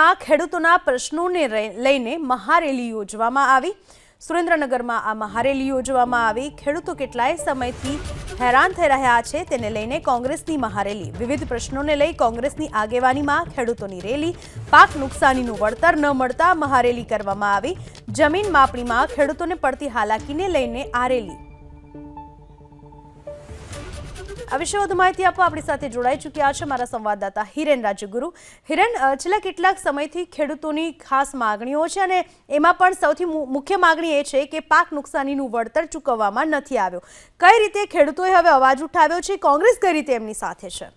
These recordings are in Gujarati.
માં ખેડૂતોના પ્રશ્નોને લઈને મહારેલી યોજવામાં આવી। સુરેન્દ્રનગરમાં આ મહારેલી યોજવામાં આવી। ખેડૂતો કેટલાય સમયથી હેરાન થઈ રહ્યા છે તેને લઈને કોંગ્રેસની મહારેલી। વિવિધ પ્રશ્નોને લઈ કોંગ્રેસની આગેવાનીમાં ખેડૂતોની રેલી। પાક નુકસાનીનું વળતર ન મળતા મહારેલી કરવામાં આવી। જમીન માપણીમાં ખેડૂતોને પડતી હાલાકીને લઈને આ રેલી। આ વિશે વધુ માહિતી આપવા આપણી સાથે જોડાઈ ચૂક્યા છે મારા સંવાદદાતા હિરેન રાજગુરુ। હિરેન, છેલ્લા કેટલાક સમયથી ખેડૂતોની ખાસ માંગણીઓ છે અને એમાં પણ સૌથી મુખ્ય માંગણી એ છે કે પાક નુકસાનીનું વળતર ચૂકવવામાં નથી આવ્યો। કઈ રીતે ખેડૂતોએ હવે અવાજ ઉઠાવ્યો છે? કોંગ્રેસ કઈ રીતે એમની સાથે છે?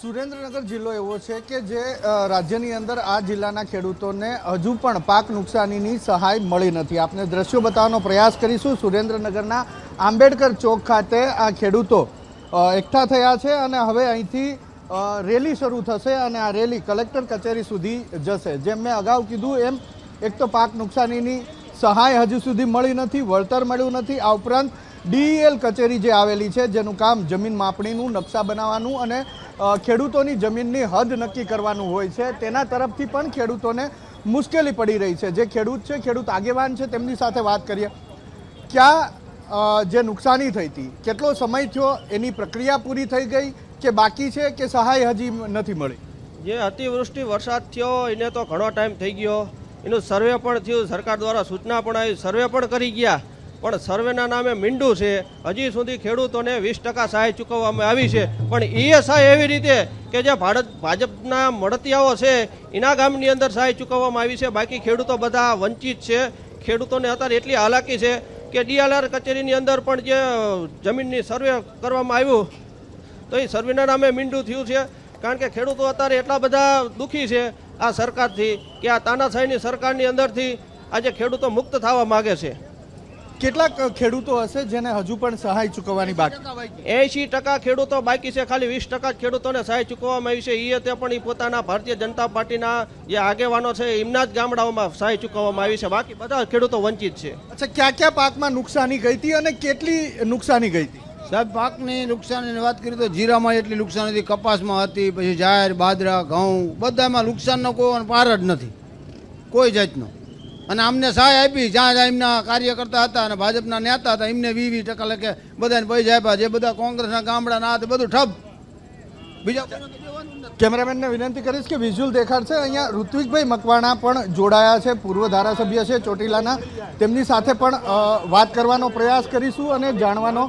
સુરેન્દ્રનગર જિલ્લો એવો છે કે જે રાજ્યની અંદર આ જિલ્લાના ખેડૂતોને હજુ પણ પાક નુકસાનીની સહાય મળી નથી। આપને દ્રશ્યો બતાવવાનો પ્રયાસ કરીશું। સુરેન્દ્રનગરના આંબેડકર ચોક ખાતે આ ખેડૂતો એકઠા થયા છે અને હવે અહીંથી રેલી શરૂ થશે અને આ રેલી કલેક્ટર કચેરી સુધી જશે। જેમ મેં અગાઉ કીધું એમ એક તો પાક નુકસાનીની સહાય હજુ સુધી મળી નથી, વળતર મળ્યું નથી। આ ઉપરાંત DEL કચેરી જે આવેલી છે જેનું કામ જમીન માપણીનું, નકશા બનાવવાનું અને ખેડૂતોની જમીનની હદ નક્કી કરવાનું હોય છે તેના તરફથી પણ ખેડૂતોને મુશ્કેલી પડી રહી છે। જે ખેડૂત છે, ખેડૂત આગેવાન છે, તેમની સાથે વાત કરીએ। ક્યાં જે નુકસાની થઈ હતી, કેટલો સમય થયો, એની પ્રક્રિયા પૂરી થઈ ગઈ કે બાકી છે કે સહાય હજી નથી મળી? જે અતિવૃષ્ટિ વરસાદ થયો એને તો ઘણો ટાઈમ થઈ ગયો। એનું સર્વે પણ થયું, સરકાર દ્વારા સૂચના પણ આવી, સર્વે પણ કરી ગયા, પણ સર્વેના નામે મીંડું છે। હજી સુધી ખેડૂતોને 20% સહાય ચૂકવવામાં આવી છે, પણ એ સહાય એવી રીતે કે જે ભાજપના મળતિયાઓ છે એના ગામની અંદર સહાય ચૂકવવામાં આવી છે। બાકી ખેડૂતો બધા વંચિત છે। ખેડૂતોને અત્યારે એટલી હાલાકી છે કે DLR કચેરીની અંદર પણ જે જમીનની સર્વે કરવામાં આવ્યું તો એ સર્વેના નામે મીંડું થયું છે। કારણ કે ખેડૂતો અત્યારે એટલા બધા દુઃખી છે આ સરકારથી કે આ તાનાશાહીની સરકારની અંદરથી આજે ખેડૂતો મુક્ત થવા માગે છે। કેટલાક ખેડૂતો હશે જેને હજુ પણ સહાય ચૂકવવાની બાકી? 80% ખેડૂતો બાકી છે, ખાલી 20% ખેડૂતોને સહાય ચૂકવવામાં આવી છે। તે પણ પોતાના ભારતીય જનતા પાર્ટીના જે આગેવાનો છે એમના જ ગામડાઓમાં સહાય ચૂકવવામાં આવી છે, બાકી બધા ખેડૂતો વંચિત છે। અચ્છા, ક્યાં ક્યાં પાકમાં નુકસાની ગઈ હતી અને કેટલી નુકસાની ગઈ હતી? સાહેબ, પાકની નુકસાનીની વાત કરીએ તો જીરામાં એટલી નુકસાન હતી, કપાસમાં હતી, પછી જાહેર, બાજરા, ઘઉં બધામાં નુકસાનનો કોઈ પાર જ નથી કોઈ જાતનો। અને અમને સહાય આપી, જ્યાં જ્યાં એમના કાર્યકર્તા હતા અને ભાજપના નેતા હતા એમને 20% લખે બધાને પૈસા આપ્યા। જે બધા કોંગ્રેસના ગામડાના હતા બધું ઠપ। બીજા કેમેરામેનને વિનંતી કરીશ કે વિઝ્યુઅલ દેખાડશે। અહીંયા ઋત્વિકભાઈ મકવાણા પણ જોડાયા છે, પૂર્વ ધારાસભ્ય છે ચોટીલાના। તેમની સાથે પણ વાત કરવાનો પ્રયાસ કરીશું અને જાણવાનો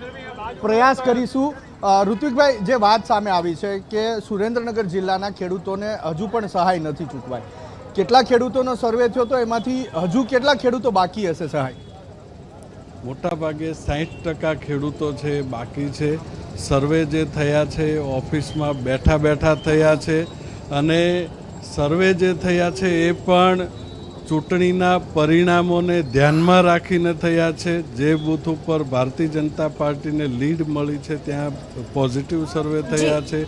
પ્રયાસ કરીશું। ઋત્વિકભાઈ, જે વાત સામે આવી છે કે સુરેન્દ્રનગર જિલ્લાના ખેડૂતોને હજુ પણ સહાય નથી ચૂકવાય, કેટલા ખેડૂતોનો સર્વે થયો તો એમાંથી હજુ કેટલા ખેડૂતો બાકી હશે સહાય? મોટા ભાગે 60% ખેડૂતો છે બાકી છે। સર્વે જે થયા છે ઓફિસમાં બેઠા બેઠા થયા છે અને સર્વે જે થયા છે એ પણ ચૂંટણીના પરિણામોને ધ્યાનમાં રાખીને થયા છે। જે બૂથ ઉપર ભારતીય જનતા પાર્ટીને લીડ મળી છે ત્યાં પોઝિટિવ સર્વે થયા છે।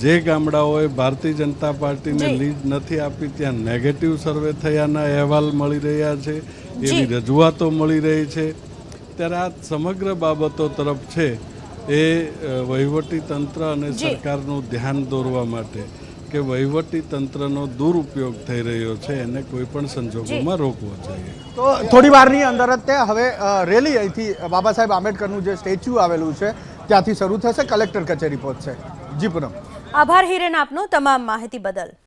જે ગામડાઓએ ભારતીય જનતા પાર્ટીને લીડ નથી આપી ત્યાં નેગેટિવ સર્વે થયાના અહેવાલ મળી રહ્યા છે, એવી રજૂઆતો મળી રહી છે। ત્યારે આ સમગ્ર બાબતો તરફ છે એ વહીવટી તંત્ર અને સરકારનું ધ્યાન દોરવા માટે કે વહીવટી તંત્રનો દુરુપયોગ થઈ રહ્યો છે એને કોઈ પણ સંજોગોમાં રોકવો જોઈએ। તો થોડી વારની અંદર જ તે હવે રેલી અહીંથી બાબા સાહેબ આંબેડકરનું જે સ્ટેચ્યુ આવેલું છે ત્યાંથી શરૂ થશે, કલેક્ટર કચેરી પહોંચશે। જી પૂનમ। આભાર હિરેન આપનો તમામ માહિતી બદલ।